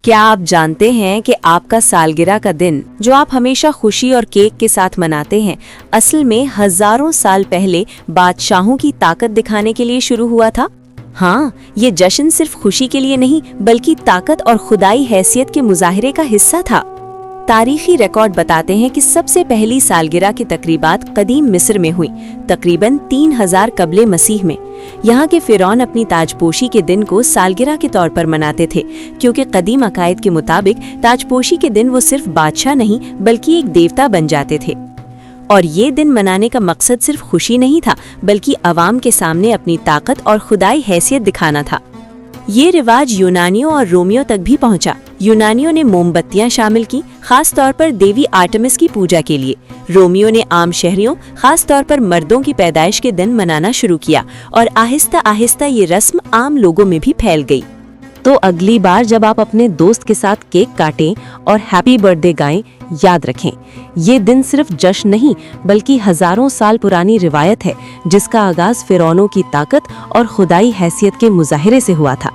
کیا آپ جانتے ہیں کہ آپ کا سالگرہ کا دن جو آپ ہمیشہ خوشی اور کیک کے ساتھ مناتے ہیں اصل میں ہزاروں سال پہلے بادشاہوں کی طاقت دکھانے کے لیے شروع ہوا تھا؟ ہاں، یہ جشن صرف خوشی کے لیے نہیں بلکہ طاقت اور خدائی حیثیت کے مظاہرے کا حصہ تھا۔ تاریخی ریکارڈ بتاتے ہیں کہ سب سے پہلی سالگرہ کی تقریبات قدیم مصر میں ہوئی، تقریباً 3000 قبل مسیح میں۔ یہاں کے فرعون اپنی تاج پوشی کے دن کو سالگرہ کے طور پر مناتے تھے، کیونکہ قدیم عقائد کے مطابق تاج پوشی کے دن وہ صرف بادشاہ نہیں بلکہ ایک دیوتا بن جاتے تھے۔ اور یہ دن منانے کا مقصد صرف خوشی نہیں تھا بلکہ عوام کے سامنے اپنی طاقت اور خدائی حیثیت دکھانا تھا۔ یہ رواج یونانیوں اور رومیوں تک بھی پہنچا۔ یونانیوں نے موم بتیاں شامل کی، خاص طور پر دیوی آرٹمس کی پوجا کے لیے۔ رومیوں نے عام شہریوں، خاص طور پر مردوں کی پیدائش کے دن منانا شروع کیا، اور آہستہ آہستہ یہ رسم عام لوگوں میں بھی پھیل گئی۔ تو اگلی بار جب آپ اپنے دوست کے ساتھ کیک کاٹیں اور ہیپی برتھ ڈے گائیں، یاد رکھیں یہ دن صرف جشن نہیں بلکہ ہزاروں سال پرانی روایت ہے جس کا آغاز فرعونوں کی طاقت اور خدائی حیثیت کے مظاہرے سے ہوا تھا۔